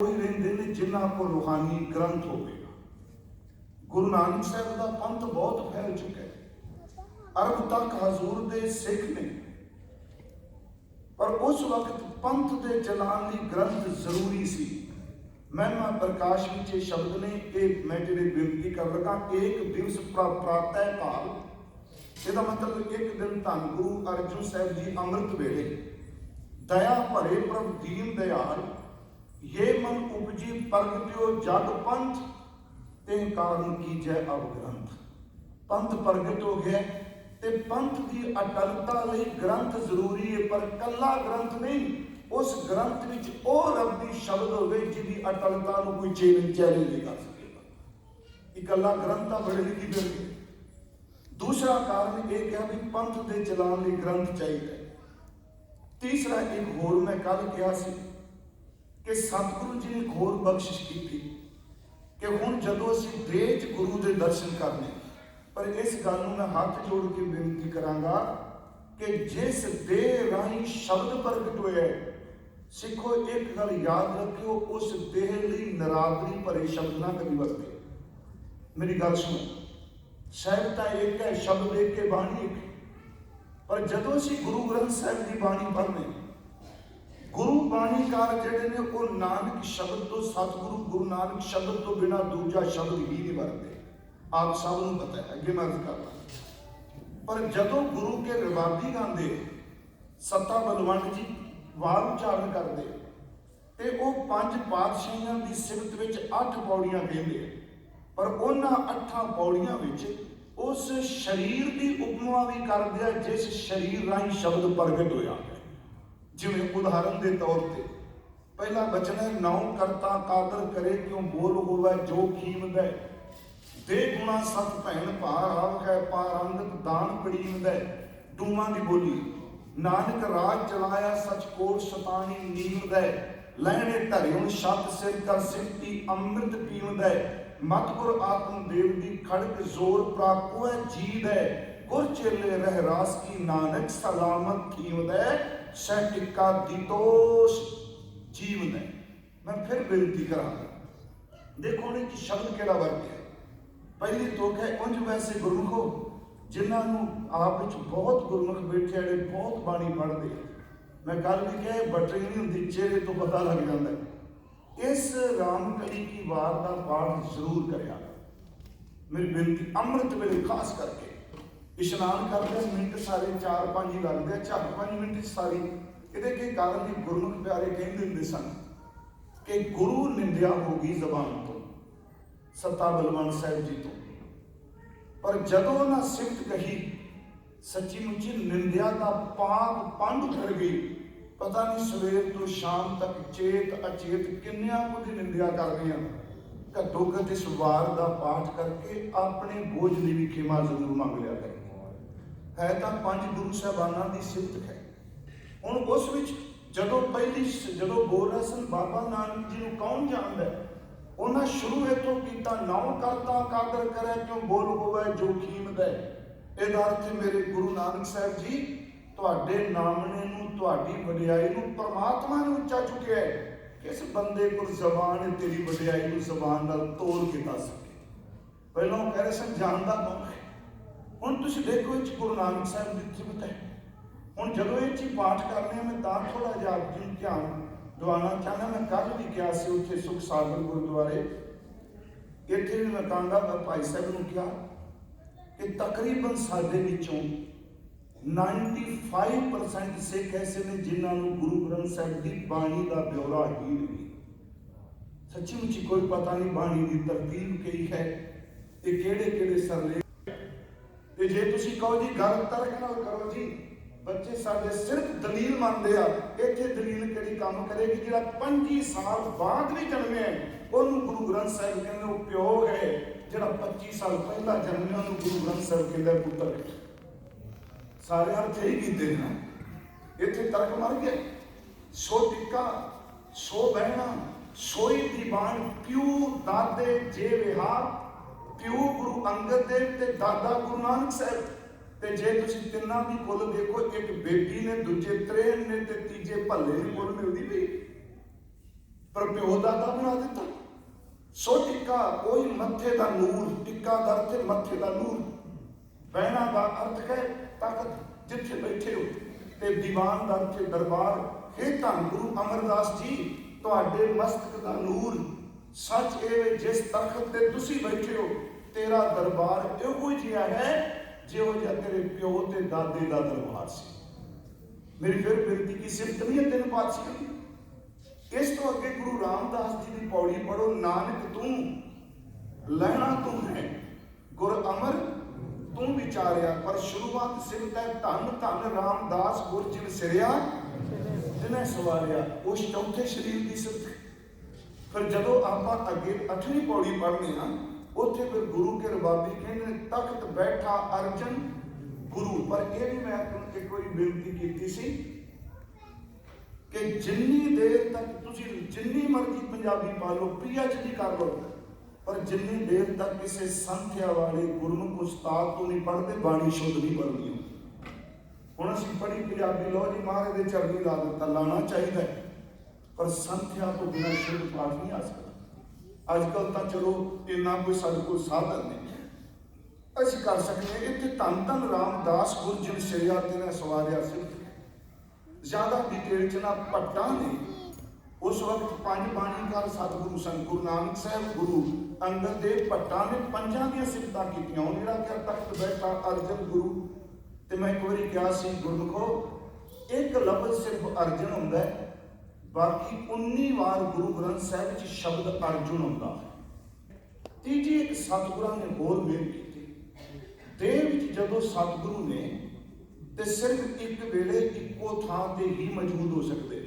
कोई रहते ने जिन्हों को रूहानी ग्रंथ होगा। गुरु नानक साहब का पंथ बहुत फैल चुका है, अरब तक हजूर दे सिख ने, पर उस वक्त पंथ के चलाने की ग्रंथ जरूरी सी। महिमा प्रकाश में शब्द ने एक मैं जेडे बेनती कर लगा, एक दिवस प्रातः काल, इसका मतलब एक दिन धन गुरु अर्जुन साहब जी अमृत वेले दया भरे प्रभु दीन दयाल ये मन उपजी प्रगट्यो जग पंथ ते कारण की जय अब ग्रंथ। पंथ प्रगट हो गया ते पंथ की अटलता लई ग्रंथ जरूरी है, पर कला ग्रंथ नहीं, उस ग्रंथ विच ओ रब्बी शब्द होवे जिहदी अटलता नूं कोई चैलेंज नहीं कर सकेगा। इकल्ला ग्रंथ तां बड़े लिखी फिरदे। दूसरा कारण यह क्या भी पंथ के चलाने लई ग्रंथ चाहिए। तीसरा एक होर मैं कल कहा सी कि सतगुरु जी ने घोर बख्शिश की थी कि हुण जदों असीं देह च गुरु के दर्शन करने, पर इस गल नूं मैं हाथ जोड़ के बेनती करांगा कि जिस देह राही शब्द प्रगट होया है, सिखो एक गल याद रखियो, उस देह लई नरादरी भरे शब्द ना कभी वरते। मेरी गल सुनो, सहबता एक है, शब्द एक के बाणी एक, पर जदों असीं गुरु ग्रंथ साहिब की बाणी पढ़ने, गुरु बाणीकार जिहड़े ने वो नानक शब्द तो सतगुरु गुरु नानक शब्द तो बिना दूजा शब्द ही नहीं वरते। आप सबनों पता है, अगे मैं अर्ज करता। पर जदों गुरु के रिवादी गाते सत्ता बलवंत जी वार उच्चारण करते ते वो पंज पातशाहियां की सिफत विच 8 पौड़ियां कहते, पर उन्हां 8 पौड़ियां विच उस शरीर की उपमा भी करते हैं जिस शरीर राही शब्द प्रगट होया है। जिवें उदाहरण के तौर पर पहला बचन है, नाउ करता कादर करे क्यों बोल होवे जो कीमत है, दे गुणा सत भैन भार आव है पारंगत दान पड़ीमद है। डूमा की बोली, नानक राज चलाया सच कोट शतानी नीमद है, लैने धरियों छत सिर कर सिफती अमृत पीमद है, मतगुर आत्म देव की खड़क जोर प्रापो है जीद है, गुर चेले रह रास की नानक सलामत कीमद है, सह टिक्का दितोष जीवन है। मैं फिर बेनती करा, देखो ने कि शब्द केड़ा वरत्या। पहली तुक है उंज वैसे गुरमुखो जिन्होंने आप विच बहुत गुरमुख बैठे हैं, बहुत बाणी पढ़ते। मैं कल भी कहा बटरी नहीं होंगी, चेहरे तो पता लग जाता है। इस रामकली की वार का पाठ जरूर करिया। मेरी बेनती अमृत वेले खास करके इशनान करते मिनट सारे 4-5 ही लगते हैं, 4-5 मिनट सारी। ये के कारण भी गुरमुख प्यारे कहते होंगे सन कि गुरु निंदिया होगी जबान तो सत्ता बलवंत साहब जी तो, पर जदों उन्हें सिफत कही सच्ची मुच्ची निंदिया का पाप पंड कर गई। पता नहीं सवेर तो शाम तक चेत अचेत किन्नियां कुछ निंदिया कर रहे हैं। घट्टो घट इस वार का पाठ करके अपने बोझ की भी खिमा जरूर मंग लिया करें। है तो 5 गुरु साहबाना की सिफत है। हुण उस विच जदों पहली जदों बोल रहे सन बाबा नानक जी को कौन जानता है, उन्हें शुरू इतों किया, नाउ करता कादर करे क्यों बोल होवे जो कीमत है। इहदा अर्थ मेरे गुरु नानक साहब जी तुहाडे नामने नूं तुहाडी वडियाई नूं परमात्मा ने उच्चा चुकिया है। किस बंदे को जबान तेरी वडियाई नूं जबान नाल तोड़ के दस सके। पहलों कह रहे सन जानदा कौन है, हुण तुसीं देखो इह गुरु नानक साहब की सिफत है। हुण जदों इह चीज पाठ करने मैं तां थोड़ा जिहा आप जी ध्यान दिवाना चाहना। मैं कल भी गया सी उत्थे सुख सागर गुरुद्वारे, इत्थे भी मैं कहांगा भाई साहब नूं कहा कि तकरीबन साडे विचों 95% सिख ऐसे ने जिन्होंने गुरु ग्रंथ साहब की बाणी का ब्यौरा ही नहीं। सच्ची मुच्ची कोई पता नहीं बाणी की तरतीब कही है, केड़े सरले। जे तुसीं कहो जी गल तर्क नाल करो जी, बच्चे साडे सिर्फ दलील मानते हैं। इत्थे दलील किहड़ी काम करेगी, जिहड़ा 25 साल बाद भी जन्मे है उन्होंने गुरु ग्रंथ साहब कहते वो प्यो है, जिहड़ा 25 साल पहला जन्मे उन्होंने गुरु ग्रंथ साहब कहते पुत्र है। सारे अर्थ यही कीते ना, इत्थे तर्क मर गया। सो टिक्का सो बहना सोई दीवान प्यू दादे जे विहार, प्यू गुरु अंगद देव ते दादा गुरु नानक साहब। ते जे तुसीं तिन्नां दी कुल देखो, एक बेटी ने, दूजे त्रेन ने ते तीजे भल्ले ने कुल मिलदी पई। पर प्यो दादा बना दिता। सो टिक्का कोई मत्थे का नूर, टिक्का का अर्थ मत्थे का नूर, बहना का अर्थ है ताकत, जिथे बैठे हो, ते दीवान का अर्थ दरबार। हे धन गुरु अमरदास जी, तुहाडे मस्तक का नूर सच ए जिस तखत ते तुसी बैठे हो, तेरा दरबार इहो जिहा है जिहो जिहा तेरे प्यो ते दादे का दरबार सी। मेरी फिर बेनती की सिफत नहीं है तीन पातशाह की। इस तो अगे गुरु रामदास जी की पौड़ी पढ़ो, नानक तू लहना तू है, गुर अमर तू विचारिया। पर शुरुआत सिफत है धन धन रामदास गुर जिन सिरिया जिन्हें सवारिया। उस चौथे शरीर की सिफत। फिर जदों आप अगे 8वीं पौड़ी पढ़ने हाँ, उत्थे फिर गुरु के रबाबी कहते तख्त बैठा अर्जन गुरु। पर यह भी मैं एक बार बेनती की सी कि जिन्नी देर तक तुसी जिन्नी मर्जी पंजाबी पा लो, PhD कर लो, पर जिन्नी देर तक किसी संथ्या वाले गुरमुख उस्ताद तो नहीं पढ़ते, बाणी शुद्ध नहीं पढ़नी। हुण असीं पढ़ी पंजाबी, लो जी महाराज दे चरनी ला दिता, लाना चाहिए, पर संथ्या तो बिना शुद्ध पाठ नहीं आ सकता। अजकल तो चलो इन्ना कोई साडे कोल साधन नहीं, असीं कर सकते। इत्थे धन धन रामदास गुर जिन सिरिया तिन्हें सवारिया सी। ज्यादा डिटेल च ना भट्टा ने उस वक्त 5 बाणीकार सतगुरु सन, गुरु नानक साहब, गुरु अंगद देव, भट्टा ने 5 दी सिफतां कीतियां। उन्हें क्या तख्त बैठा अर्जन गुरु। ते मैं एक बारी क्या सी गुरमुखो, एक लफ्ज सिर्फ अर्जन हुंदा है, बाकी 19 वार गुरु ग्रंथ साहिब च शब्द अर्जुन हुंदा है। तीजी एक सतगुरां ने होर मेल कीती, देह विच जदों सतगुरु ने ते सिर्फ एक वेले इक्को थां ते ही मौजूद हो सकते।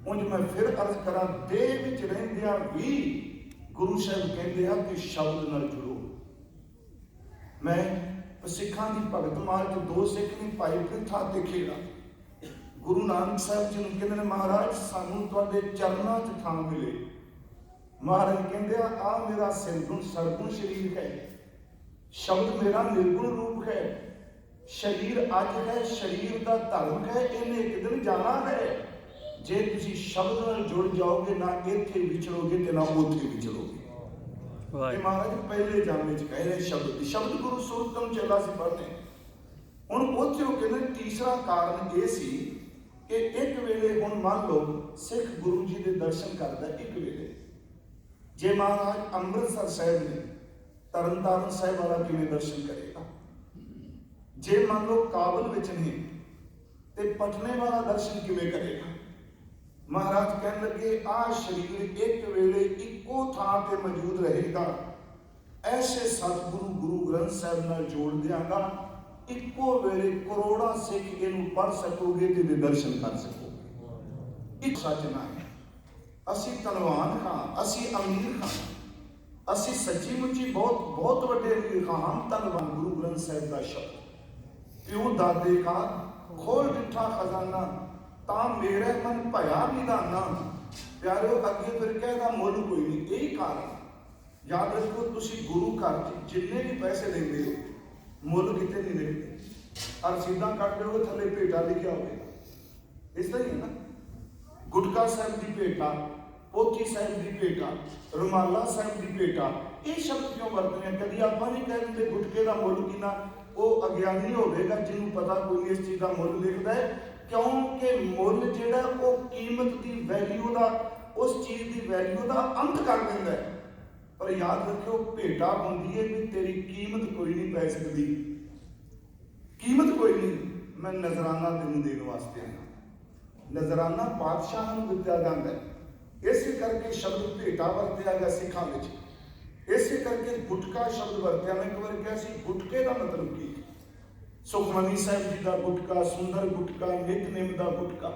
उंज मैं फिर अर्ज करा, देह विच रहिंदियां भी गुरु साहब कहते हैं कि शब्द नाल जुड़ो। मैं सिखां दी भगत मार च 2 सिख ने भाई प्रिथा ते खेड़ा। गुरु नानक साहब जी कहते हैं महाराज सानू तुहाडे चरनां च थां मिले। महाराज कहते आ मेरा सिरगुण सरगुण शरीर है, शब्द मेरा निर्गुण रूप है, शरीर अज है, शरीर का धर्म है, इन्हें एक दिन जाना है। जे तुसी शब्द नाल जुड़ जाओगे ना इत्थे विचरोगे ते ना उत्थे विचरोगे। महाराज पहले जामे च कह रहे शब्द गुरु सुरतम चला सी पढ़ने। हुण उत्थे वो कहते तीसरा कारण ये सी कि एक वेले हुण मान लो सिख गुरु जी के दर्शन करता एक वेले, जे महाराज अमृतसर साहिब ने तरनतारन साहिब वाला किवें दर्शन करेगा, जे मान लो काबल विच नहीं ते पटने वाला दर्शन किवें करेगा। महाराज कहने लगे आ शरीर एक वेले इक्को थां ते मौजूद रहेगा, ऐसे सतगुरु गुरु ग्रंथ साहिब नाल जोड़ दियांगा, इक्को वेले करोड़ां सिख इहनूं पढ़ सकोगे ते दर्शन कर सकोगे। एक सच ना है असी धनवान हाँ, असी अमीर हाँ, असी सच्ची मुच्ची बहुत बहुत वड्डे अमीर हाँ, हम धनवान। गुरु ग्रंथ साहिब का शब्द प्यो दादे का खोल डिठा खजाना, ता मेरे मन भया निधाना। प्यारो अगे फिर कहता मुल कोई नहीं। यही कारण याद रखो, तुसी गुरु घर जिन्ने भी पैसे देंगे हो मुल कितने नहीं लेते। और सीधा कट दोगे थले भेटा लिखा होगा, इस तरह ही है ना। गुटका साहिब की भेटा, पोथी साहिब की भेटा, रुमाला साहिब की भेटा, ये शब्द क्यों वरतने हैं? कभी आप नहीं कह देंगे गुटके का मुल कि ना, वो अज्ञानी होगा जिन्होंने पता कोई इस चीज़ का मुल लिखता है, क्योंकि मुल जिहड़ा वो कीमत की वैल्यू का, उस चीज़ की वैल्यू का अंत कर देता है। पर याद रखियो भेटा होंगी है कि तेरी कीमत कोई नहीं पै सकती, कीमत कोई नहीं। मैं नजराना तेन देने वास्ते आया, नजराना बादशाह नूं दिता जाता है। इस करके शब्द भेटा वरत्या गया सिखां विच, इस करके गुटका शब्द वरत्या। मैं एक बार कहा सी गुटके का मतलब की, सुखमनी साहिब जी का गुटका, सुंदर गुटका, नितनेम का गुटका।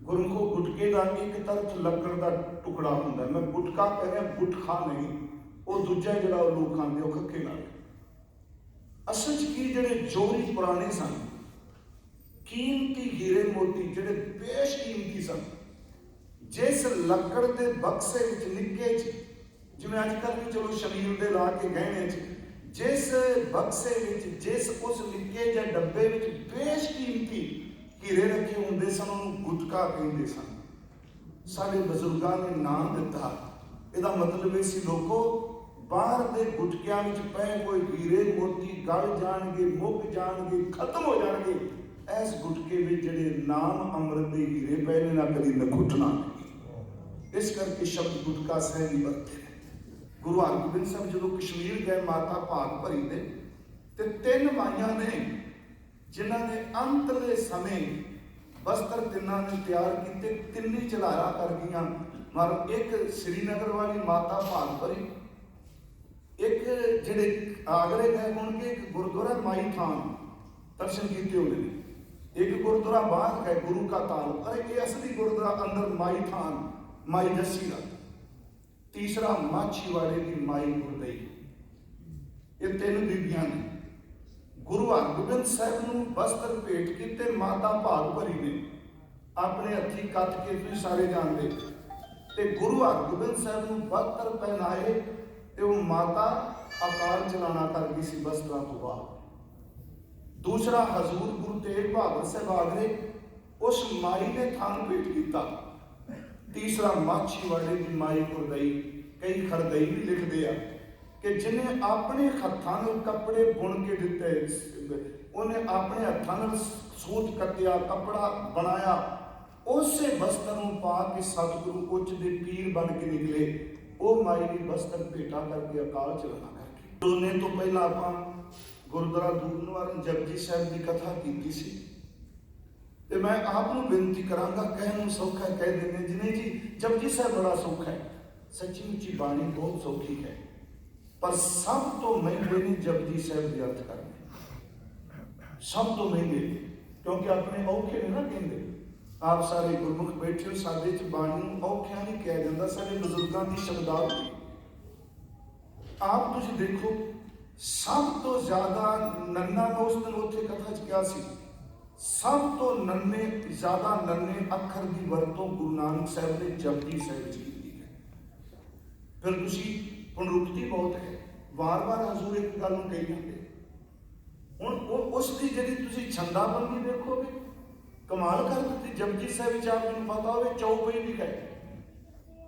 गुरमुखो गुटके का एक तरफ लकड़ का टुकड़ा होंदा, मैं गुटका कह रहा गुटखा नहीं, वो दूजा जिहड़ा लोग खांदे वो खक्के नाल। असल च की जिहड़े जोरी पुराने सन, कीमती हीरे मोती जिहड़े बेशकीमती सन, जिस लकड़ के बक्से विच निक्के जिवें अजकल भी चलो शरीर दे ला के गहने जिस बक्से विच, जिस उस निक्के जिहे डब्बे विच बेशकीमती हीरे रखे होंदे सन, उन्होंने गुटका कहते सन। साडे बजुर्गां ने नाम दिता। इहदा मतलब इह सी लोगो बाहर के गुटकियां विच पए कोई हीरे मोती गल जाणगे, मुक जाणगे, खत्म हो जाणगे। इस गुटके विच जिहड़े नाम अमृत दे हीरे पए ने ना कदी नखुटना। इस करके शब्द गुटका साहिब ही वरते ने। गुरु हरगोबिंद साहब जदों कश्मीर गए माता भाग भरी दे ते 3 माइयां ने जिन्हां ने अंतले समय वस्त्र तिन्हां ने तैयार किए, तिन्नी चलाया कर गईयां। मगर एक श्रीनगर वाली माता भाग भरी, एक जिहड़े आगरे गए होणगे, एक गुरुद्वारा माई थान दर्शन किए होने, एक गुरुद्वारा बाहर गए गुरु का ताल, अरे ये असली गुरुद्वारा अंदर माई थान माई जस्सी का, तीसरा माछीवाड़े की माई गुरदई। ये 3 बीबियां ने गुरु हरगोबिंद साहब नूं वस्त्र भेंट किते। माता भाग भरी ने अपने हथी कत के फिर सारे जानते ते गुरु हरगोबिंद साहब नूं वस्त्र पहनाए ते वो माता अकाल चलाना कर गई सी वस्त्रां तो बाद। दूसरा हजूर गुरु तेग बहादुर साहब आगरे, उस माई ने थान भेंट किया। तीसरा माछीवाड़े की माई गुरदई, कई खरदई भी लिखते हैं कि जिन्हें अपने हत्थां नाल कपड़े बुन के दिते, उन्हें अपने हत्थां नाल सूत कटिया, कपड़ा बनाया, उसे वस्त्र नूं पा के सतगुरु उच्च दे पीर बन के निकले। वो माई ने वस्त्र भेटा करके अकाल चलाना करके। दोने तो पहला आपां गुरुद्वारा दूर निवारण जपजी साहब की कथा की सी ते मैं आपनूं बेनती करांगा, कहण सौखा है कह देने जिन्हें जी जपजी साहब बड़ा सौखा है, सच्ची मुच्ची बाणी बहुत सौखी है, पर सब तो महंगे ने जपजी साहब के अर्थ करने, सब तो महंगे, क्योंकि अपने औखे ने ना कहते। आप सारे गुरमुख बैठे हो, साडे च बाणी औखिया नहीं कहा जाता, साडे बजुर्गों की शब्दावली। आप तुसीं देखो सब तो ज्यादा नन्ना, मैं उस दिन उत्थे कथा च क्या सी, सब तो नन्हे ज्यादा नन्हे अखर की वरतों गुरु नानक साहब ने जपजी साहब च कीती है। फिर तुसीं पुनरुक्ति बहुत है, बार बार हजूर एक गल कही जाते। हुण उसकी जिहड़ी तुसीं छंदाबंदी देखोगे कमाल कर दी। जपजी साहब च आप नूं पता होवे चौपई भी है,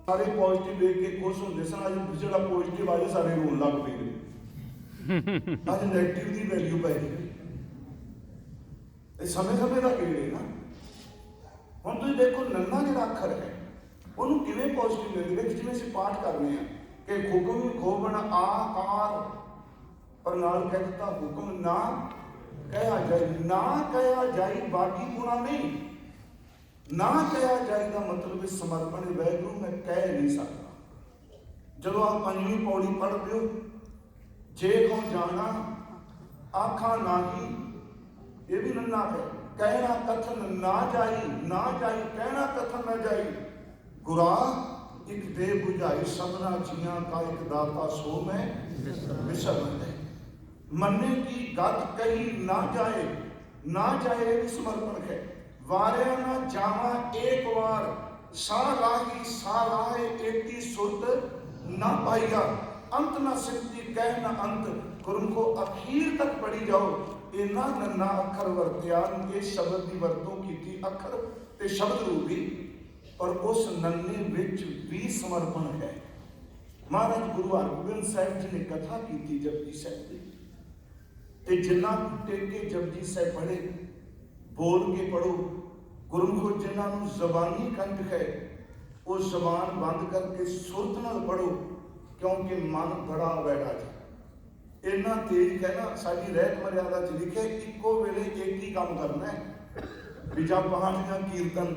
सारे पॉजिटिव देख के खुश होंदे सन, अज जिहड़ा पॉजिटिव आए सारे रोन लग पे, अज नैगेटिव की वैल्यू पै गई। समय समय का खेल है ना। हुण तुसीं देखो नन्ना जिहड़ा अखर है उन्होंने किवें पॉजिटिव मिलदी है, जिवें असीं पाठ करने हैं कि हुक्म खोबण आकार, पर नाल कह दिता हुक्म ना कहा जाए, ना कहा जाए बाकी गुणा नहीं, ना कहा जाए का मतलब समर्पण वैगुरु मैं कह नहीं सकता। जब आप 5वीं पौड़ी पढ़ते हो, जे को जाना आखा नाही, ये भी नन्ना है, कहना कथन ना जाई, ना जाई कहना कथन न जाई, गुरा एक दे बुझाई सबना जियां का एक दाता सो मैं विसर है। मन्ने की गत कही ना जाए, ना जाए भी समर्पण है। वारिया ना जावा एक बार, सा लाही सा लाहे एती सुरत ना पाईया, अंत ना सिद्धि कह ना अंत, गुरु को अखीर तक पढ़ी जाओ। इन्ना नन्ना अखर वरत्या, ये शब्द की वरतों की अखर ते शब्द रूपी, और उस नन्ने विच भी समर्पण है। महाराज गुरु हरगोबिंद साहब जी ने कथा की जपजी साहब की, ते जिन्ना टेके जपजी साहब पढ़े, बोल के पढ़ो। गुरमुखो जिन्होंने जबानी कंठ है वो जबान बंद करके सुरत नाल पढ़ो, क्योंकि मन बड़ा वैड़ा जी। इन्ना तेज कहना साडी रहत मर्यादा च लिखे, इक्को वेले एक ही काम करना है। विजा पाठ या कीर्तन,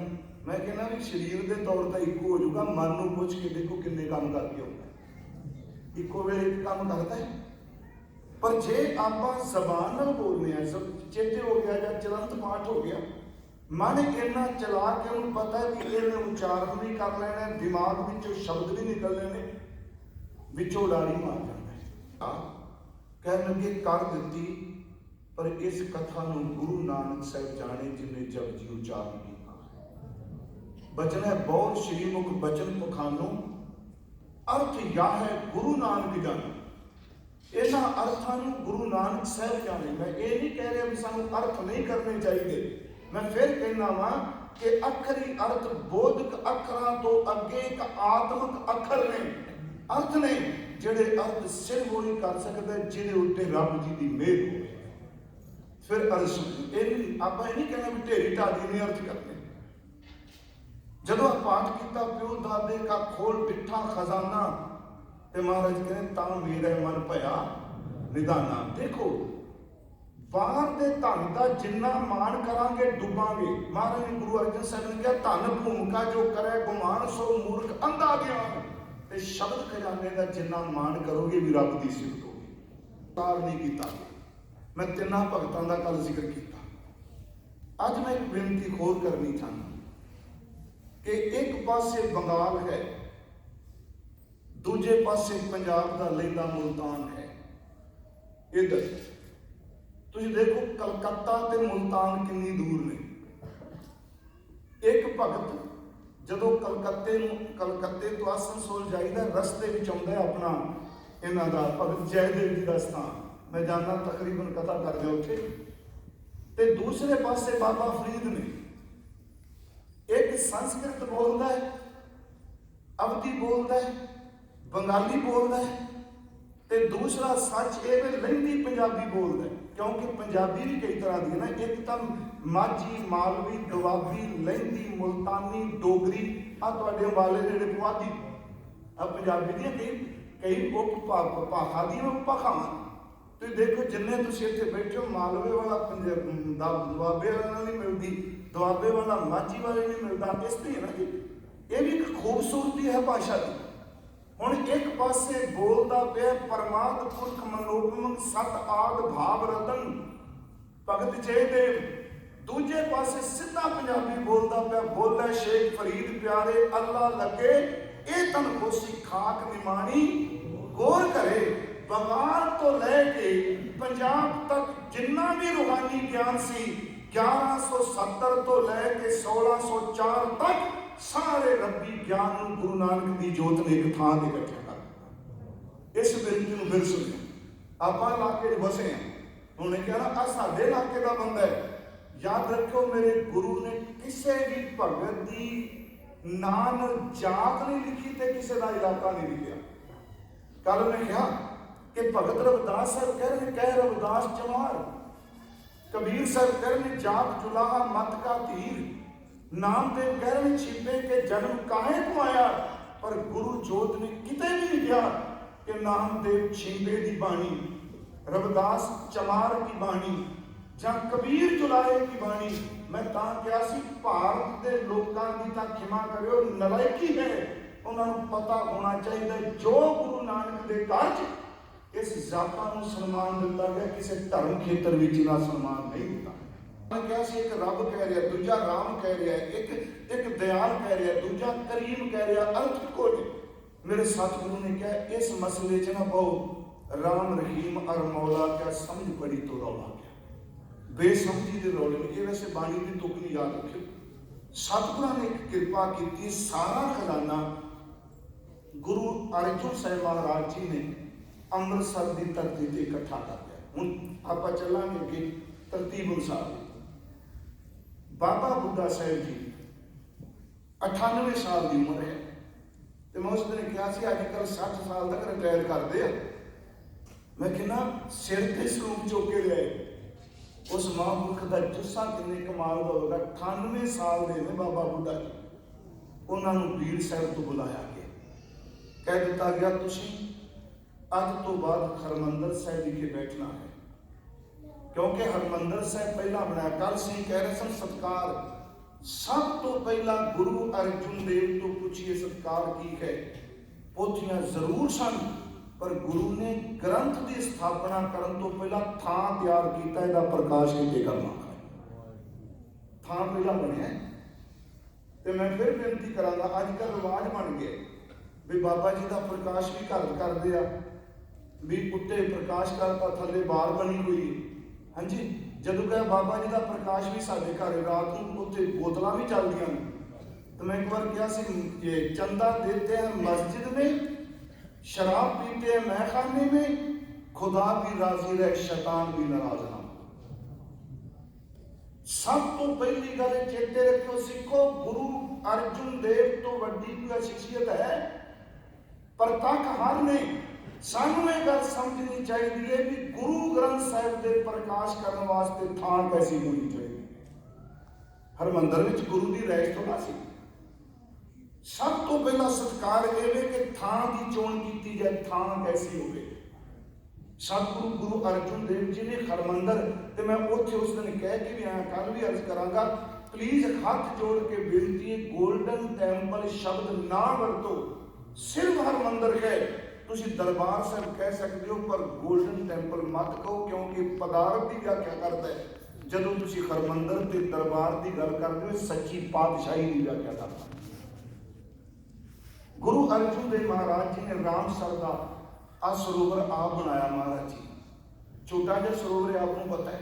मैं कहना भी शरीर के तौर पर इक्को हो जाऊगा, मन को पुछ के देखो किन्ने काम करके होगा, इक्को वेले एक काम करता है। पर जे आप जबान नाल बोलने हैं, चेते हो गया या चलंत पाठ हो गया, मन इन्ना चला के उन्हें पता है कि इन्हें उच्चारण भी कर लेना, दिमाग विचों शब्द भी निकलने ने, विचों उड़ारी मार जाता है। कह लगे कर दी, पर इस कथा नूं गुरु नानक साहब जाने जिन्हें जपजी उच्चारण किया। बचन है बहुत श्रीमुख बचन पखानो, अर्थ या है गुरु नानक जाने। इन्हां अर्थां नूं गुरु नानक साहब जाने। मैं ये नहीं कह रहा भी सानूं अर्थ नहीं करने चाहिए, मैं फिर कहना वा कि अखरी अर्थ बोधक अखरां तो अगे एक आत्मक अखर ने, अर्थ ने ਜਿਹੜੇ अर्थ सिर्फ वो ही कर सकता है ਜਿਹਦੇ ਉੱਤੇ ਰੱਬ जी की मेहर हो। फिर अर्थ सुनो, ये आप नहीं कहना भी ढेरी ढाडी नहीं अर्थ करते। जदों पाठ किया प्यो दादे का खोल डिठा खजाना, ते महाराज कहते ता मेरा मन भया निदाना। देखो बाहर के धन का जिन्ना मान करांगे डुबांगे। महाराज ने गुरु अर्जन साहब ने कहा धन भूमिका जो करे गुमान सो मूर्ख अंधा ज्ञान। ते शब्द खजाने का जिन्ना मान करोगे भी रब की सिफत होगी। तार नहीं किया मैं तिना भगतों का कल जिक्र किया। अज मैं एक बेनती होर करनी चाहता कि एक पासे बंगाल है, दूजे पासे पंजाब का लैंदा मुल्तान है। इधर तुम देखो कलकत्ता ते मुल्तान कितनी दूर ने। एक भगत जदों कलकत्ते तो आसनसोल जाइदा रस्ते में आउंदा अपना इन्हां दा भगत जयदेव जी का स्थान मैं जाना तकरीबन कथा कर दिया उत्थे। ते दूसरे पासे बाबा फरीद ने। एक संस्कृत बोलता है, अवधी बोलता है, बंगाली बोलता है, ते दूसरा सच ये लहिंदी पंजाबी बोलता है। क्योंकि पंजाबी भी कई तरह की ना, एक तो माझी मालवी दुआबी लहिंदी मुल्तानी डोगरी आ तुहाडे अंबाले दे जेहड़े पुआधी आ पंजाबी दी कई भाखा दी भाखावां। तुसीं देखो जिन्ने तुसीं इत्थे बैठे हो मालवे वाला दुआबे वाला नहीं मिलती, दुआबे वाला माझी वाले नहीं मिलता। इस तरह है ना जी, ये भी एक खूबसूरती है भाषा की। हुण एक पासे बोलता पे परमात्म पुरख मनोपम सत आद भाव रतन भगत जयदेव, दूजे पासे सीधा पंजाबी बोलता पे बोले शेख फरीद प्यारे अल्लाह लगे ए तन खोसी खाक निमाणी गौर करे। बंगाल तो लैके पंजाब तक जिन्ना भी रूहानी ज्ञान सी 1170 तो लैके 1604 तक सारे रब्बी ज्ञान गुरु नानक की जोत ने एक थां ते इकट्ठा कर दिता। इस बेनती को फिर सुनियो। आप इलाके बसे हैं, उन्होंने कहा आ साडे इलाके का बंदा है। याद रखो मेरे गुरु ने किसी भी भगत की नाम जात नहीं लिखी ते किसी का इलाका नहीं लिखा। कल मैं कहा कि भगत रविदास साहब कह रविदास चमार, कबीर साहब कह रहे जाप जुलाहा मत का तीर, नामदेव कह रहे छिपे के जन्म काहे को आया। पर गुरु जोत ने किते भी नहीं कहा कि नामदेव छिंबे की बाणी, रविदास चमार की बाणी ਜਾਂ कबीर जुलाहे की बाणी। मैं तां कहा सी भारत के लोगों की तां खिमा करियो नलायकी है, उन्होंने पता होना चाहिए जो गुरु नानक के घर च इस जाता को सन्मान दिता गया, किसी धर्म खेत्र में इन्ना सन्मान नहीं दिता। मैं कहा सी एक रब कह रहा, दूजा राम कह रहा है, एक दयाल कह रहा, दूजा करीम कह रहा, अर्थ को मेरे सतगुरु ने कहा इस मसले च ना पाओ राम रहीम और मौला क्या समझ पड़ी तो रौला गया बेसमझी के रौले में। ये वैसे बाणी की तुक नहीं याद रखियो। सतगुरु ने एक कृपा की, सारा खजाना गुरु अर्जुन साहिब महाराज जी ने अमृतसर की धरती से इकट्ठा कर दिया। हुण आप चलांगे अगे तरतीब अनुसार। बाबा बुड्ढा साहिब जी 98 साल की उम्र है, तो मैं उस दिन कहा सी अजकल 60 साल तक रिटायर करते हैं। मैं कहना सिर ते सरूप चुक के ले उस महापुरख का जुस्सा किन्ने कमाल का होगा। 98 साल के ने बाबा बुड्ढा जी। उन्होंने बीड़ साहब तो बुलाया गया, कह दिता गया तुसीं अज तो बाद हरमंदर साहिब विखे बैठना है, क्योंकि हरमंदर साहिब पहला बनाया। कल सिंह कह रहे सन सत्कार सब तो पहला गुरु अर्जुन देव तो पूछिए सत्कार की है। पोथियां जरूर सन, पर गुरु ने ग्रंथ की स्थापना करने तो पहला थां तैयार किया, इसका प्रकाश किते करना थां पहला बनया। तो मैं फिर बेनती करांगा, अजकल रिवाज बन गए भी बाबा जी का प्रकाश भी घर करते आ, भी उत्ते प्रकाश करता थले बार बनी हुई। हाँ जी, जदों कहा बाबा जी का प्रकाश भी साडे घर रात को उत्ते बोतलां भी चलदियां। तो मैं एक बार कहा सी चंदा देते हैं मस्जिद में, शराब पीते हैं महखाने में, खुदा भी राजी रहे शैतान भी नाराज ना। सब तो पहली गल चेते रखो सिखो, गुरु अर्जुन देव तो वड्डी कोई शख्सियत है प्रतख हर ने। सानू ये गल समझनी चाहिए है कि गुरु ग्रंथ साहिब के प्रकाश करने वास्ते थान कैसी होनी चाहिए। हरमंदर में गुरु की रैस थोड़ा सी। सब तो पहला सत्कार ये कि थान की चोन की जाए, थान कैसी हो। सतगुरु गुरु अर्जुन देव जी ने हरमंदर, तो मैं उत्थे उस दिन कह के भी आया, कल भी अर्ज करांगा, प्लीज हाथ जोड़ के बेनती है गोल्डन टैंपल शब्द ना वरतो। सिर्फ हरमंदर है, तुसी दरबार साहब कह सकते हो पर गोल्डन टैंपल मत कहो, क्योंकि पदार्थ की व्याख्या करता है। जदों तुसी हरमंदर ते दरबार की गल करते हो सच्ची पातशाही की व्याख्या करता। गुरु अर्जुन देव महाराज जी ने रामसर का आ सरोवर आप बनाया महाराज जी। छोटा जहा सरोवर आपको पता है,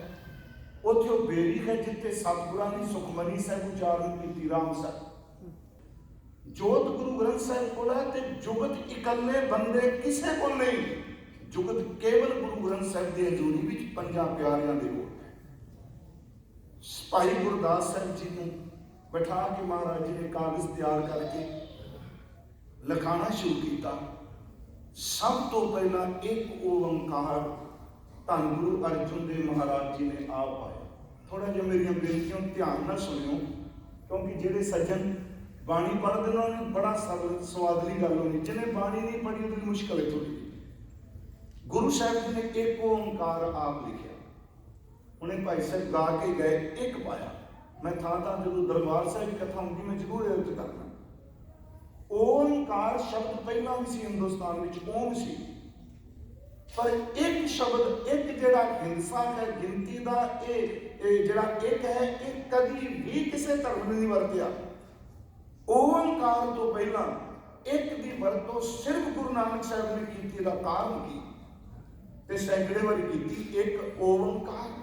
उत्थे बेरी है जिथे सतगुरां ने सुखमनी साहिब उचारण की रामसर। जोत गुरु ग्रंथ साहिब को है ते जुगत इकल्ले बंदे किसे को नहीं, जुगत केवल गुरु ग्रंथ साहिब की हजूरी विच पंजा प्यारियां दे कोल है। भाई गुरदास साहिब जी को बैठा के महाराज जी ने कागज तैयार करके लिखाना शुरू किया। सब तो पहला एक ओंकार धन गुरु अर्जुन देव महाराज जी ने आप पाया। थोड़ा जिहा मेरिया बेनतियां ध्यान नाल सुनियो, क्योंकि जिहड़े सज्जन बाणी पढ़ते हैं उन्हें बड़ा सरल स्वादली गल होनी, जिन्हें बाणी नहीं पढ़ी उन्हें मुश्किल है थोड़ी। गुरु साहब जी ने एक ओंकार आप लिखा, उन्हें भाई साहब गा के गए, एक पाया। मैं था जो दरबार साहब की कथा होंगी मैं जरूर ये करना। ओंकार शब्द पहला भी सी हिंदुस्तान में ओम सी, पर एक शब्द एक जिहड़ा हिंसा है गिनती का जिहड़ा एक है, एक कभी भी किसी धर्म ने नहीं वरतिया। ओंकार तो पहला एक की वरतों सिर्फ गुरु नानक साहब ने की, कारण की सैकड़े बारी की एक ओंकार।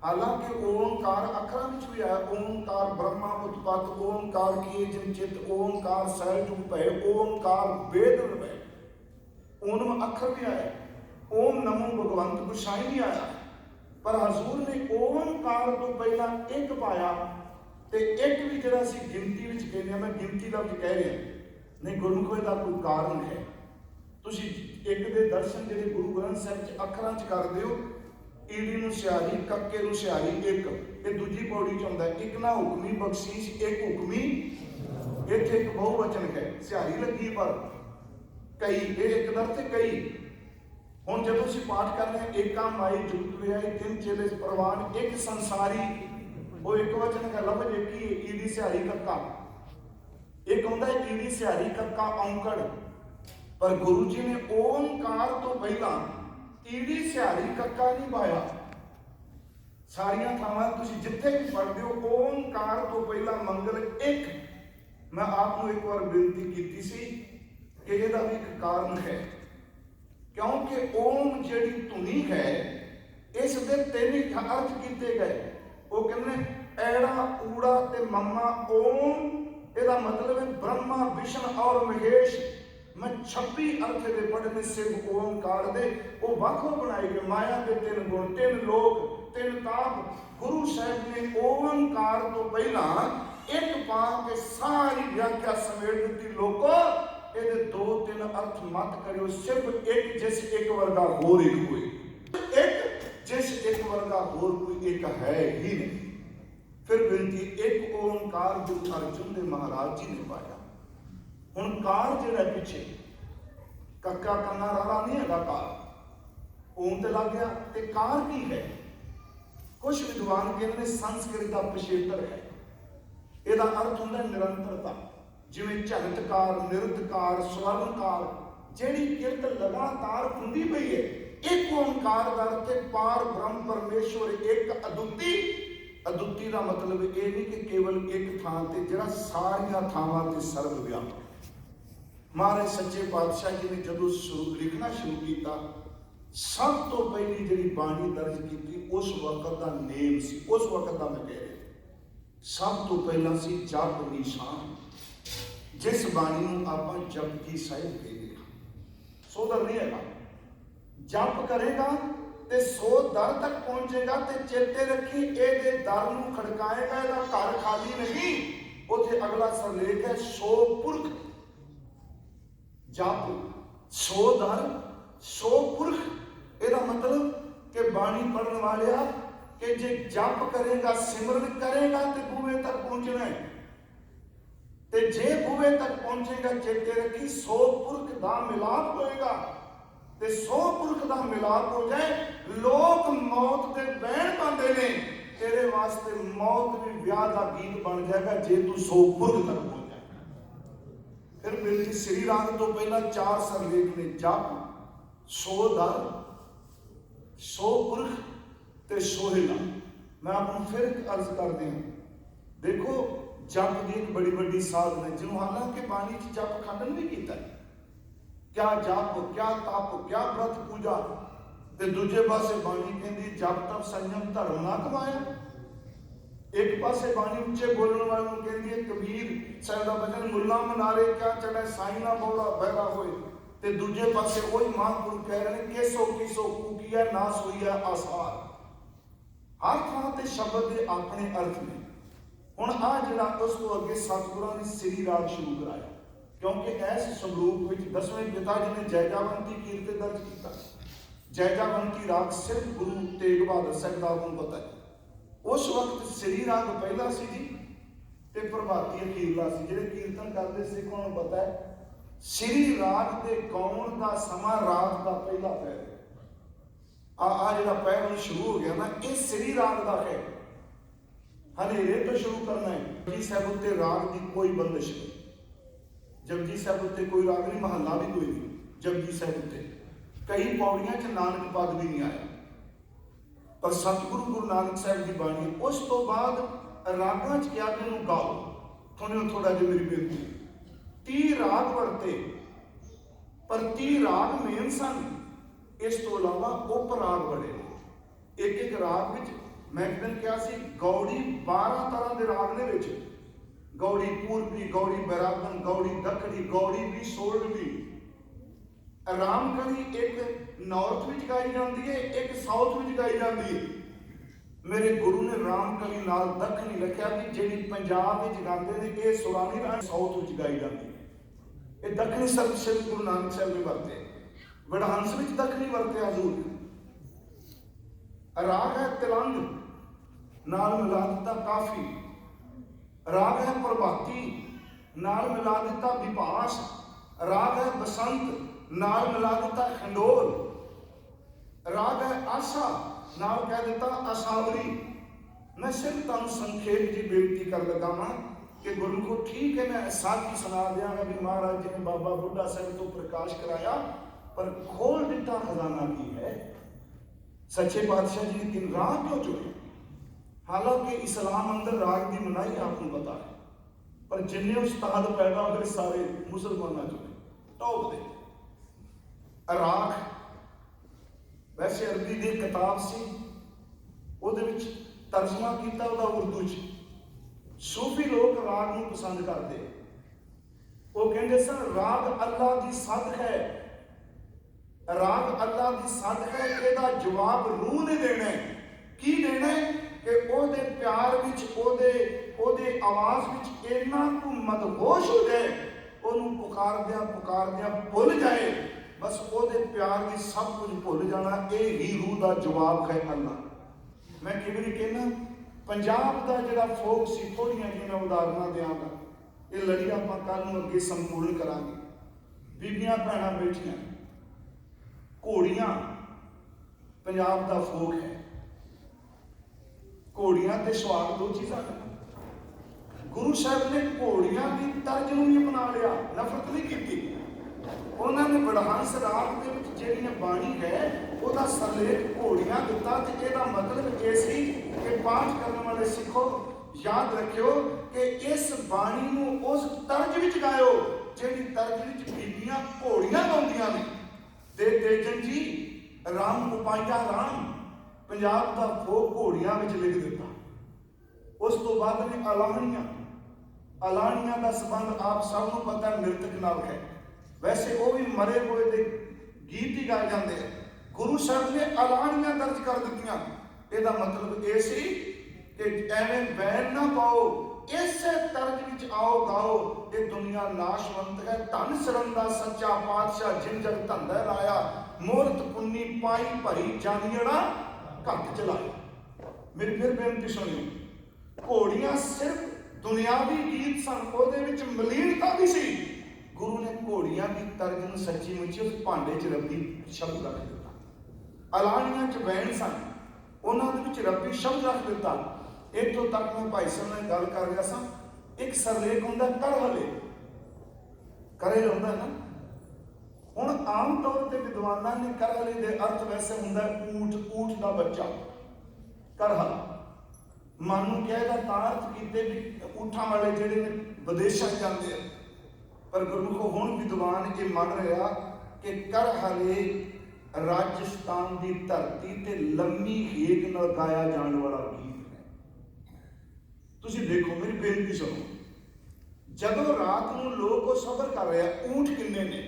हालांकि ओंकार अखरां विच भी आया, ओंकार ब्रह्मा उत्पत, ओंकार किए जिन चित, ओंकार सहज भय, ओंकार वेद भय, ओम अखर भी आया, ओम नमो भगवंत गुसाई भी आया। पर हजूर ने ओंकार तो पहला एक पाया, ते एक भी जरा सी गिनती विच कहने, मैं गिनती लफ्ज कह रहा नहीं, गुरमुख का कोई कारण है। तुसी एक दे दर्शन जिहड़े गुरु ग्रंथ साहिब अखरां च करदे हो, ईडी नूं सियारी, कक्के नूं सियारी एक, ये दूजी पौड़ी च आउंदा है। एक ना हुक्मी बख्शीश, एक हुक्मी, इत्थे एक बहुवचन है, सियारी लगी पर कई, ये एक दर्थ कई। हुण जदों असीं पाठ करने एका माई जुगत विआई तिन चेले प्रवान, एक संसारी, वो एक वचन का लफ्ज एक ही, ईडी सियारी कक्का। एक आउंदा है ईडी सियारी कक्का औंकड़, पर गुरु जी ने ओंकार तो पहला ईडी सियारी कक्का नहीं पाया। सारिया थावां तुसीं जिथे भी पढ़दे हो ओंकार तो पहला मंगल एक। मैं आपको एक बार बेनती की सी कि इहदा भी एक कारण है, क्योंकि ओम जिहड़ी धुनी है इस दे तीन अर्थ किए गए। वो कहते ऐड़ा ऊड़ा ते मम्मा ओम, इहदा मतलब है ब्रह्मा विष्णु और महेश। मैं 26 अर्थ दे पढ़ने सिर्फ ओंकार दे, वो वख बनाए गए। माया के 3 गुण, 3 लोक, 3 ताप। गुरु साहब ने ओंकार तो पहला एक पा के सारी व्याख्या समेट दी। लोको ये 2-3 अर्थ मत करियो, सिर्फ एक जिस एक वर्गा होर एक कोई, एक जिस एक वर्गा होर कोई एक है ही नहीं। फिर बेनती एक ओंकार गुरु अर्जुन देव महाराज जी ने पाया। हुण कार जिहड़ा पिछे कक्का कन्ना रारा नहीं है, कार ओम ते लग गया। ते कार की है? कुछ विद्वान कहते संस्कृत का पिछेतर है। ਇਹਦਾ अर्थ ਹੁੰਦਾ निरंतरता, जिवें झगतकार, निरुद्धकार, स्वर्णकार, ਜਿਹੜੀ किरत लगातार ਹੁੰਦੀ ਪਈ है। एक ओंकार का अर्थ है पार ब्रह्म परमेश्वर एक अदुੱਤੀ। अदुੱਤੀ का मतलब ये नहीं कि केवल एक थां ते, जिहड़ा सारियां थावां ते सर्वव्यापक। महाराज सच्चे पातशाह जी ने जदों लिखना शुरू किया, सब तो पहली जिहड़ी बाणी दर्ज की उस वक्त का नेम सी, उस वक्त का मैं कह रहा सब तो पहला सी जप निशान, जिस बाणी नूं आपां जपजी साहिब कहते हैं। सोधर नहीं है, जप करेगा ਤੇ 100 ਦਰ ਤੱਕ ਪਹੁੰਚੇਗਾ ਤੇ ਚੇਤੇ ਰੱਖੀ ਇਹਦੇ ਦਰ ਨੂੰ ਖੜਕਾਏਗਾ, ਇਹਦਾ ਘਰ ਖਾਲੀ ਨਹੀਂ। ਉੱਥੇ ਅਗਲਾ ਸਰਲੇਖ ਹੈ 100 ਪੁਰਖ ਜਪ, 100 ਦਰ 100 ਪੁਰਖ। ਇਹਦਾ ਮਤਲਬ ਕਿ ਬਾਣੀ ਪੜਨ ਵਾਲਿਆ ਕਿ ਜੇ ਜਪ ਕਰੇਗਾ, ਸਿਮਰਨ ਕਰੇਗਾ ਤੇ ਬੂਹੇ ਤੱਕ ਪਹੁੰਚਣਾ ਹੈ। ਤੇ ਜੇ ਬੂਹੇ ਤੱਕ ਪਹੁੰਚੇਗਾ ਚੇਤੇ ਰੱਖੀ 100 ਪੁਰਖ ਦਾ ਮਿਲਾਪ ਹੋਏਗਾ। ਤੇ 100 ਪੁਰਖ ਦਾ ਮਿਲਾਪ ਹੋ ਜਾਏ, ਲੋਕ ਮੌਤ ਦੇ ਬਹਿਣ ਪਾਉਂਦੇ ਨੇ, ਤੇਰੇ ਵਾਸਤੇ ਮੌਤ ਵੀ ਵਿਆਹ ਦਾ ਗੀਤ ਬਣ ਜਾਏਗਾ ਜੇ ਤੂੰ 100 ਪੁਰਖ ਤੱਕ ਪਹੁੰਚ ਜਾਏ। ਫਿਰ ਬਿਰਤੀ ਸ੍ਰੀ ਰਾਗ ਤੋਂ ਪਹਿਲਾਂ 4 ਸਰਲੇਖ ਨੇ, ਜਪ, 100 ਦਰ, 100 ਪੁਰਖ ਤੇ ਸੋਹਿਲਾ। ਮੈਂ ਆਪ ਨੂੰ ਫਿਰ ਅਰਜ਼ ਕਰਦੇ ਹਾਂ, ਦੇਖੋ ਜਪ ਦੀ ਇੱਕ ਬੜੀ ਵੱਡੀ ਸਾਧਨਾ ਹੈ, ਜਿਹਨੂੰ ਹਾਲਾਂਕਿ ਬਾਣੀ 'ਚ ਜਪ ਖੰਡਨ ਵੀ ਕੀਤਾ ਹੈ। ਕਿਆ ਜਪ, ਕਿਆ ਤਪ, ਕਿਆ ਬ੍ਰਤ ਪੂਜਾ। ਤੇ ਦੂਜੇ ਪਾਸੇ ਬਾਣੀ ਕਹਿੰਦੀ ਜਪ ਤਪ ਸੰਜਮ ਧਰਮ ਨਾ ਕਮਾਇਆ। ਇੱਕ ਪਾਸੇ ਬਾਣੀ ਉੱਚੇ ਬੋਲਣ ਵਾਲੇ ਨੂੰ ਕਹਿੰਦੀ ਹੈ ਕਬੀਰ ਸਾਹਿਬ ਦਾ ਬਚਨ, ਮੁੱਲਾ ਮਨਾਰੇ ਕਿਆ ਚੜ੍ਹੇ ਸਾਈਂ ਨਾ ਬੋਲਾ ਬਹਿਰਾ ਹੋਏ। ਤੇ ਦੂਜੇ ਪਾਸੇ ਉਹੀ ਮਹਾਂਪੁਰਖ ਕਹਿ ਰਹੇ ਨੇ ਕੇਸੋ ਕੀਸੋ ਕੂਕੀਆ ਨਾ ਸੋਈਆ ਆਸਾਰ। ਹਰ ਥਾਂ ਤੇ ਸ਼ਬਦ ਦੇ ਆਪਣੇ ਅਰਥ ਨੇ। ਹੁਣ ਆ ਜਿਹੜਾ ਉਸ ਤੋਂ ਅੱਗੇ ਸਤਿਗੁਰਾਂ ਨੇ ਸ੍ਰੀ ਰਾਗ ਸ਼ੁਰੂ ਕਰਾਇਆ, ਕਿਉਂਕਿ ਇਸ ਸਰੂਪ ਵਿੱਚ 10ਵੇਂ ਪਿਤਾ ਜੀ ਨੇ ਜੈਜਾਵੰਤੀ ਕੀਰਤ ਦਰਜ ਕੀਤਾ। ਜੈਜਾਵੰਤੀ ਰਾਗ ਸਿਰਫ ਗੁਰੂ ਤੇਗ ਬਹਾਦਰ ਸਾਹਿਬ ਦਾ ਨੂੰ ਪਤਾ ਹੈ। ਉਸ ਵਕਤ ਸ੍ਰੀ ਰਾਗ ਪਹਿਲਾ ਸੀ ਜੀ ਤੇ ਪ੍ਰਭਾਤੀ ਅਖੀਰਲਾ ਸੀ। ਜਿਹੜੇ ਕੀਰਤਨ ਕਰਦੇ ਸਿੱਖਾਂ ਨੂੰ ਪਤਾ ਹੈ ਸ੍ਰੀ ਰਾਗ ਦੇ ਗਾਉਣ ਦਾ ਸਮਾਂ ਰਾਤ ਦਾ ਪਹਿਲਾ ਪਹਿਰ। ਆ ਜਿਹੜਾ ਪਹਿਰ ਹੁਣ ਸ਼ੁਰੂ ਹੋ ਗਿਆ ਨਾ, ਇਹ ਸ੍ਰੀ ਰਾਗ ਦਾ ਹੈ। ਹਨੇਰੇ ਤੋਂ ਸ਼ੁਰੂ ਕਰਨਾ ਹੈ। ਜਪਜੀ ਸਾਹਿਬ ਉੱਤੇ ਰਾਗ ਦੀ ਕੋਈ ਬੰਦਿਸ਼ ਨਹੀਂ। ਜਪਜੀ ਸਾਹਿਬ ਉੱਤੇ ਕੋਈ ਰਾਗ ਨਹੀਂ, ਮਹੱਲਾ ਵੀ ਕੋਈ ਨਹੀਂ। ਜਪਜੀ ਸਾਹਿਬ ਉੱਤੇ ਕਈ ਪੌੜੀਆਂ 'ਚ ਨਾਨਕ ਪਦ ਵੀ ਨਹੀਂ ਆਇਆ, ਪਰ ਸਤਿਗੁਰੂ ਗੁਰੂ ਨਾਨਕ ਸਾਹਿਬ ਦੀ ਬਾਣੀ। ਉਸ ਤੋਂ ਬਾਅਦ ਰਾਗਾਂ 'ਚ ਕਿਹਾ ਕਿ ਇਹਨੂੰ ਗਾਓ। ਥੋੜਾ ਜਿਹਾ ਮੇਰੀ ਬੇਨਤੀ, 30 ਰਾਗ ਵਰਤੇ, ਪਰ 30 ਰਾਗ ਮੇਨ ਸਨ। ਇਸ ਤੋਂ ਇਲਾਵਾ ਉਪ ਰਾਗ ਬੜੇ ਨੇ। ਇੱਕ ਰਾਗ ਵਿੱਚ ਮੈਂ ਇੱਕ ਦਿਨ ਕਿਹਾ ਸੀ ਗੌੜੀ 12 ਤਰ੍ਹਾਂ ਦੇ ਰਾਗ ਨੇ ਵਿੱਚ। ਗੌੜੀ ਪੂਰਬੀ, ਗੌੜੀ ਬੈਰਾਗਨ, ਗੌੜੀ ਦੱਖਣੀ, ਗੌੜੀ ਵੀ, ਸੋਲਵੀ। ਰਾਮਕਲੀ ਇੱਕ ਨਾਰਥ ਵਿੱਚ ਗਾਈ ਜਾਂਦੀ ਹੈ, ਇੱਕ ਸਾਊਥ ਵਿੱਚ ਗਾਈ ਜਾਂਦੀ ਹੈ। ਮੇਰੇ ਗੁਰੂ ਨੇ ਰਾਮਕਲੀ ਨਾਲ ਦੱਖਣੀ ਲਿਖਿਆ ਵੀ ਜਿਹੜੀ ਪੰਜਾਬ ਵਿੱਚ ਗਾਉਂਦੇ ਨੇ ਇਹ ਸੁਰਾਨੀ ਰਾਗ ਸਾਊਥ ਵਿੱਚ ਗਾਈ ਜਾਂਦੀ ਹੈ। ਇਹ ਦੱਖਣੀ ਸ਼ਬਦ ਸ੍ਰੀ ਗੁਰੂ ਨਾਨਕ ਸਾਹਿਬ ਨੇ ਵਰਤੇ। ਵਡਹੰਸ ਵਿੱਚ ਦੱਖਣੀ ਵਰਤੇ ਹਜ਼ੂਰ। ਰਾਗ ਹੈ ਤਿਲੰਗ, ਨਾਲ ਮਿਲਾ ਦਿੱਤਾ ਕਾਫੀ। ਰਾਗ ਹੈ ਪ੍ਰਭਾਤੀ, ਨਾਲ ਮਿਲਾ ਦਿੱਤਾ ਵਿਭਾਸ। ਰਾਗ ਹੈ ਬਸੰਤ, ਨਾਲ ਮਿਲਾ ਦਿੱਤਾ ਖੰਡੋਲ। ਰਾਗ ਹੈ ਆਸਾ, ਨਾਲ ਕਹਿ ਦਿੱਤਾ ਅਸਾਵਰੀ। ਮੈਂ ਸਿਰਫ ਤੁਹਾਨੂੰ ਸੰਖੇਪ ਜੀ ਬੇਨਤੀ ਕਰ ਲਗਾ ਵਾਂ ਕਿ ਗੁਰਮੁਖੋ ਠੀਕ ਹੈ ਮੈਂ ਸਾਖੀ ਸੁਣਾ ਦਿਆਂਗਾ ਵੀ ਮਹਾਰਾਜ ਜੀ ਨੇ ਬਾਬਾ ਬੁੱਢਾ ਸਾਹਿਬ ਤੋਂ ਪ੍ਰਕਾਸ਼ ਕਰਾਇਆ, ਪਰ ਖੋਲ ਦਿੱਤਾ ਖਜ਼ਾਨਾ ਕੀ ਹੈ। ਸੱਚੇ ਪਾਤਸ਼ਾਹ ਜੀ ਨੇ ਕਿਨ ਰਾਗ ਕਿਉਂ ਚੁਣੇ। ਹਾਲਾਂਕਿ ਇਸਲਾਮ ਅੰਦਰ ਰਾਗ ਦੀ ਮਨਾਹੀ ਆਪ ਨੂੰ ਪਤਾ ਹੈ, ਪਰ ਜਿੰਨੇ ਉਸਤਾਦ ਪੈਦਾ ਹੋਏ ਸਾਰੇ ਮੁਸਲਮਾਨਾਂ ਚੋਂ ਟੌਪ ਦੇ। ਰਾਗ ਵੈਸੇ ਅਰਬੀ ਦੀ ਕਿਤਾਬ ਸੀ, ਉਹਦੇ ਵਿੱਚ ਤਰਜਮਾ ਕੀਤਾ ਉਹਦਾ ਉਰਦੂ 'ਚ। ਸੂਫੀ ਲੋਕ ਰਾਗ ਨੂੰ ਪਸੰਦ ਕਰਦੇ। ਉਹ ਕਹਿੰਦੇ ਸਨ ਰਾਗ ਅੱਲਾ ਦੀ ਸਦ ਹੈ, ਰਾਗ ਅੱਲਾ ਦੀ ਸਦ ਹੈ। ਇਹਦਾ ਜਵਾਬ ਰੂਹ ਨੇ ਦੇਣਾ ਹੈ। ਕੀ ਦੇਣਾ ਹੈ ਕਿ ਉਹਦੇ ਪਿਆਰ ਵਿੱਚ, ਉਹਦੇ ਆਵਾਜ਼ ਵਿੱਚ ਇੰਨਾ ਕੁ ਮਦਹੋਸ਼ ਹੋ ਜਾਏ, ਉਹਨੂੰ ਪੁਕਾਰਦਿਆਂ ਭੁੱਲ ਜਾਏ, ਬਸ ਉਹਦੇ ਪਿਆਰ ਦੀ ਸਭ ਕੁਝ ਭੁੱਲ ਜਾਣਾ। ਇਹ ਹੀ ਰੂਹ ਦਾ ਜਵਾਬ ਹੈ ਅੱਲਾ। ਮੈਂ ਕਈ ਵਾਰੀ ਕਹਿੰਦਾ ਪੰਜਾਬ ਦਾ ਜਿਹੜਾ ਫੋਕ ਸੀ, ਥੋੜ੍ਹੀਆਂ ਜਿਹੀਆਂ ਉਦਾਹਰਨਾਂ ਦਿਆਂਗਾ। ਇਹ ਲੜੀ ਆਪਾਂ ਕੱਲ੍ਹ ਨੂੰ ਅੱਗੇ ਸੰਪੂਰਨ ਕਰਾਂਗੇ। ਬੀਬੀਆਂ ਭੈਣਾਂ ਬੈਠੀਆਂ, ਘੋੜੀਆਂ ਪੰਜਾਬ ਦਾ ਫੋਕ ਹੈ। ਘੋੜੀਆਂ ਤੇ ਸੁਹਾਗ ਦੋ ਚੀਜ਼ਾਂ ਨੇ। ਗੁਰੂ ਸਾਹਿਬ ਨੇ ਘੋੜੀਆਂ ਦੀ ਤਰਜ ਨੂੰ ਵੀ ਅਪਣਾ ਲਿਆ, ਨਫ਼ਰਤ ਨਹੀਂ ਕੀਤੀ। ਉਹਨਾਂ ਨੇ ਵਡਹੰਸ ਰਾਗ ਦੇ ਵਿੱਚ ਜਿਹੜੀ ਬਾਣੀ ਹੈ ਉਹਦਾ ਸਰਲੇਖ ਘੋੜੀਆਂ ਦਿੱਤਾ। ਤੇ ਇਹਦਾ ਮਤਲਬ ਇਹ ਸੀ ਕਿ ਪਾਠ ਕਰਨ ਵਾਲੇ ਸਿੱਖੋ ਯਾਦ ਰੱਖਿਓ ਕਿ ਇਸ ਬਾਣੀ ਨੂੰ ਉਸ ਤਰਜ ਵਿੱਚ ਗਾਇਓ ਜਿਹੜੀ ਤਰਜ ਵਿੱਚ ਬੀਬੀਆਂ ਘੋੜੀਆਂ ਗਾਉਂਦੀਆਂ ਨੇ। ਤੇ ਤੇਜਨ ਜੀ ਰਾਮ ਉਪਾਇਆ ਰਾਮ ਪੰਜਾਬ ਦਾ ਫੋਕ ਘੋੜੀਆਂ ਵਿੱਚ ਲਿਖ ਦਿੱਤਾ। ਉਸ ਤੋਂ ਬਾਅਦ ਨੇ ਅਲਾਹਣੀਆਂ ਦਾ ਸੰਬੰਧ ਆਪ ਸਭ ਨੂੰ ਪਤਾ ਮ੍ਰਿਤਕ ਨਾਲ ਹੈ। ਵੈਸੇ ਉਹ ਵੀ ਮਰੇ ਹੋਏ ਦੇ ਗੀਤ ਹੀ ਗਾਏ ਜਾਂਦੇ ਆ। ਗੁਰੂ ਸਾਹਿਬ ਨੇ ਐਲਾਨੀਆਂ ਦਰਜ ਕਰ ਦਿੱਤੀਆਂ। ਇਹਦਾ ਮਤਲਬ ਇਹ ਸੀ ਕਿ ਐਵੇਂ ਵੈਨ ਨਾ ਪਾਓ, ਇਸੇ ਤਰਜ ਵਿੱਚ ਆਓ ਗਾਓ। ਇਹ ਦੁਨੀਆ ਨਾਸ਼ਵੰਤ ਹੈ, ਧਨ ਸਰੰਦਾ ਸੱਚਾ ਪਾਤਸ਼ਾਹ ਜਿਨ ਜਗ ਧੰਦਾ ਲਾਇਆ। ਮੋਰਤ ਪੁੰਨੀ ਪਾਈ ਭਰੀ ਜਾਨੀੜਾ ਘੱਟ ਚਲਾਇਆ। ਮੇਰੀ ਫਿਰ ਬੇਨਤੀ ਸੁਣਿਓ, ਘੋੜੀਆਂ ਸਿਰਫ ਦੁਨਿਆਵੀ ਗੀਤ ਸਨ, ਉਹਦੇ ਵਿੱਚ ਮਲੀਨਤਾ ਵੀ ਸੀ। ਗੁਰੂ ਨੇ ਘੋੜੀਆਂ ਦੀ ਤਰਜ ਨੂੰ ਸੱਚੀ ਮੁੱਚੀ ਉਸ ਭਾਂਡੇ 'ਚ ਰੱਬੀ ਸ਼ਬਦ ਰੱਖ ਦਿੱਤਾ। ਐਲਾਨੀਆਂ 'ਚ ਵੈਣ ਸਨ, ਉਹਨਾਂ ਦੇ ਵਿੱਚ ਰੱਬੀ ਸ਼ਬਦ ਰੱਖ ਦਿੱਤਾ। ਇੱਥੋਂ ਤੱਕ ਮੈਂ ਭਾਈ ਸਾਹਿਬ ਨਾਲ ਗੱਲ ਕਰ ਰਿਹਾ ਸਾਂ, ਇੱਕ ਸਰਲੇਖ ਹੁੰਦਾ ਕਰ ਹਲੇ, ਕਰੇ ਹੁੰਦਾ ਨਾ। ਹੁਣ ਆਮ ਤੌਰ ਤੇ ਵਿਦਵਾਨਾਂ ਨੇ ਕਰ ਹਲੇ ਦੇ ਅਰਥ ਵੈਸੇ ਹੁੰਦਾ ਊਠ, ਊਠ ਦਾ ਬੱਚਾ ਕਰ ਹਲ। ਮਨ ਨੂੰ ਕਹੇਗਾ ਤਾਂ ਅਰਥ ਕੀਤੇ ਵੀ ਊਠਾਂ ਵਾਲੇ ਜਿਹੜੇ ਨੇ ਵਿਦੇਸ਼ਾਂ ਜਾਂਦੇ ਆ, ਪਰ ਗੁਰਮੁਖੋ ਹੁਣ ਵਿਦਵਾਨ ਇਹ ਮੰਨ ਰਿਹਾ ਕਿ ਕਰ ਹਲੇ ਰਾਜਸਥਾਨ ਦੀ ਧਰਤੀ ਤੇ ਲੰਮੀ ਹੇਕ ਨਾਲ ਗਾਇਆ ਜਾਣ ਵਾਲਾ ਗੀਤ ਹੈ। ਤੁਸੀਂ ਦੇਖੋ, ਮੇਰੀ ਬੇਨਤੀ ਸੁਣੋ, ਜਦੋਂ ਰਾਤ ਨੂੰ ਲੋਕ ਉਹ ਸਬਰ ਕਰ ਰਿਹਾ, ਊਂਠ ਕਿੰਨੇ ਨੇ,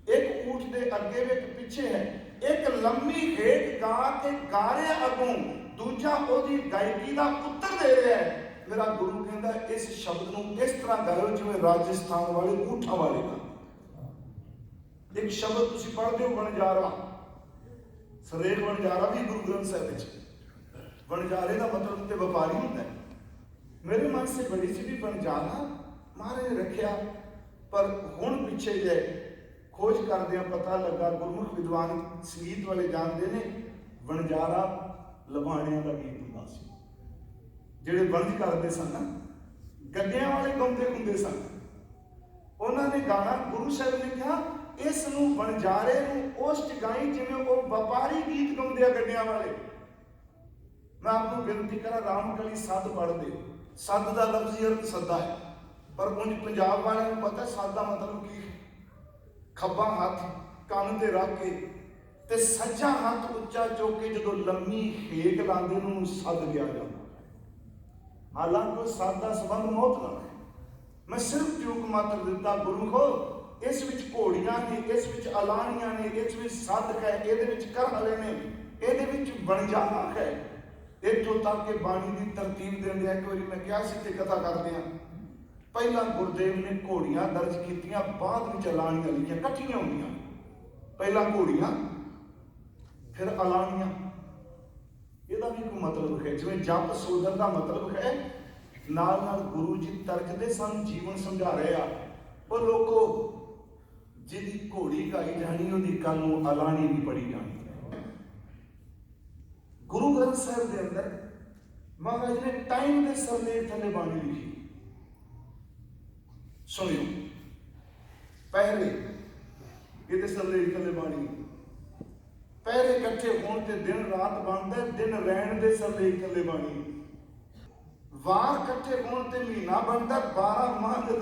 ਇੱਕ ਊਂਠ ਦੇ ਅੱਗੇ ਵੀ ਇੱਕ ਪਿੱਛੇ ਹੈ, ਇੱਕ ਲੰਮੀ ਹੇਕ ਗਾ ਕੇ ਗਾ ਰਿਹਾ ਅੱਗੋਂ, ਦੂਜਾ ਉਹਦੀ ਗਾਇਕੀ ਦਾ ਉੱਤਰ ਦੇ ਰਿਹਾ ਹੈ। ਮੇਰਾ ਗੁਰੂ ਕਹਿੰਦਾ ਇਸ ਸ਼ਬਦ ਨੂੰ ਇਸ ਤਰ੍ਹਾਂ ਗਾਇਓ ਜਿਵੇਂ ਰਾਜਸਥਾਨ ਵਾਲੇ ਊਠਾਂ ਵਾਲੇ ਦਾ। ਇੱਕ ਸ਼ਬਦ ਤੁਸੀਂ ਪੜ੍ਹਦੇ ਹੋ ਵਣਜਾਰਾ, ਸਰੇਖ ਵਣਜਾਰਾ ਵੀ ਗੁਰੂ ਗ੍ਰੰਥ ਸਾਹਿਬ ਵਿੱਚ। ਵਣਜਾਰੇ ਦਾ ਮਤਲਬ ਤੇ ਵਪਾਰੀ ਹੁੰਦਾ ਹੈ। ਮੇਰੇ ਮਨ ਸੇ ਬੜੀ ਸੀ ਵੀ ਵਣਜਾਰਾ ਮਹਾਰਾਜ ਨੇ ਰੱਖਿਆ, ਪਰ ਹੁਣ ਪਿੱਛੇ ਜੇ ਖੋਜ ਕਰਦਿਆਂ ਪਤਾ ਲੱਗਾ, ਗੁਰਮੁਖ ਵਿਦਵਾਨ ਸੰਗੀਤ ਵਾਲੇ ਜਾਣਦੇ ਨੇ, ਵਣਜਾਰਾ ਲਵਾਣਿਆਂ ਦਾ ਗੀਤ ਹੁੰਦਾ ਸੀ। ਜਿਹੜੇ ਵਣਜ ਕਰਦੇ ਸਨ ਨਾ, ਗੱਡਿਆਂ ਵਾਲੇ ਗਾਉਂਦੇ ਹੁੰਦੇ ਸਨ। ਉਹਨਾਂ ਨੇ ਗਾਣਾ, ਗੁਰੂ ਸਾਹਿਬ ਨੇ ਕਿਹਾ ਇਸ ਨੂੰ ਵਣਜਾਰੇ ਨੂੰ ਉਸ ਚ ਗਾਈ ਜਿਵੇਂ ਉਹ ਵਪਾਰੀ ਗੀਤ ਗਾਉਂਦੇ ਆ ਗੱਡਿਆਂ ਵਾਲੇ। ਮੈਂ ਆਪ ਨੂੰ ਬੇਨਤੀ ਕਰਾਂ, ਰਾਮਕਲੀ ਸੱਦ ਪੜ੍ਹਦੇ, ਸੱਦ ਦਾ ਲਫ਼ਜ਼ੀ ਅਰਥ ਸੱਦਾ ਹੈ, ਪਰ ਉਂਝ ਪੰਜਾਬ ਵਾਲਿਆਂ ਨੂੰ ਪਤਾ ਸੱਦ ਦਾ ਮਤਲਬ ਕੀ ਹੈ। ਖੱਬਾ ਹੱਥ ਕੰਨ ਤੇ ਰੱਖ ਕੇ ਤੇ ਸੱਜਾ ਹੱਥ ਉੱਚਾ ਚੁੱਕ ਕੇ ਜਦੋਂ ਲੰਮੀ ਹੇਕ ਲਾਉਂਦੇ ਨੂੰ ਸੱਦ ਗਿਆ ਜਾਂਦਾ। ਹਾਲਾਂਕਿ ਸੱਦ ਦਾ ਸੰਬੰਧ ਮੌਤ ਨਾਲ ਹੈ। ਮੈਂ ਸਿਰਫ ਟਿਊਕ ਮਾਤਰ ਦਿੱਤਾ। ਗੁਰਮੁਖੋ, ਇਸ ਵਿੱਚ ਘੋੜੀਆਂ ਨੇ, ਇਸ ਵਿੱਚ ਐਲਾਨੀਆਂ ਨੇ, ਇਸ ਵਿੱਚ ਸੱਦ ਹੈ, ਇਹਦੇ ਵਿੱਚ ਕਰ ਹਲੇ ਨੇ, ਇਹਦੇ ਵਿੱਚ ਵਣਜਾਰਾ ਹੈ। ਇੱਥੋਂ ਤੱਕ ਕਿ ਬਾਣੀ ਦੀ ਤਰਤੀਬ ਦਿੰਦੇ, ਇੱਕ ਵਾਰੀ ਮੈਂ ਕਿਹਾ ਸੀ ਤੇ ਕਥਾ ਕਰਦੇ ਹਾਂ, ਪਹਿਲਾਂ ਗੁਰਦੇਵ ਨੇ ਘੋੜੀਆਂ ਦਰਜ ਕੀਤੀਆਂ, ਬਾਅਦ ਵਿੱਚ ਐਲਾਨੀਆਂ ਲਿਖੀਆਂ, ਇਕੱਠੀਆਂ ਹੁੰਦੀਆਂ। ਪਹਿਲਾਂ ਘੋੜੀਆਂ ਫਿਰ ਐਲਾਨੀਆਂ। ਇਹਦਾ ਵੀ ਕੋਈ ਮਤਲਬ ਹੈ, ਜਿਵੇਂ ਜਪ ਸੋਧਨ ਦਾ ਮਤਲਬ ਹੈ, ਨਾਲ ਨਾਲ ਗੁਰੂ ਜੀ ਤਰਕਦੇ ਸਾਨੂੰ ਜੀਵਨ ਸਮਝਾ ਰਹੇ ਆ। ਉਹ ਲੋਕੋ, ਜਿਹਦੀ ਘੋੜੀ ਗਾਈ ਜਾਣੀ ਉਹਦੀ ਕੱਲ ਨੂੰ ਐਲਾਨੀ ਵੀ ਪੜੀ ਜਾਣੀ। ਗੁਰੂ ਗ੍ਰੰਥ ਸਾਹਿਬ ਦੇ ਅੰਦਰ ਮਹਾਰਾਜ ਨੇ ਟਾਈਮ ਦੇ ਸਰਲੇਖ ਥੱਲੇ ਬਾਣੀ ਲਿਖੀ। ਸੁਣਿਓ, ਪਹਿਲੇ ਇਹਦੇ ਸਰਲੇਖ ਥੱਲੇ ਬਾਣੀ, ਪਹਿਰੇ ਇਕੱਠੇ ਹੋਣ ਤੇ ਦਿਨ ਰਾਤ ਬਣਦਾ, ਦਿਨ ਰਹਿਣ ਦੇ ਸਰਲੇਖ ਥੱਲੇ ਬਾਣੀ। ਵਾਰ ਇਕੱਠੇ ਹੋਣ ਤੇ ਮਹੀਨਾ ਬਣਦਾ, 12 ਮਾਹ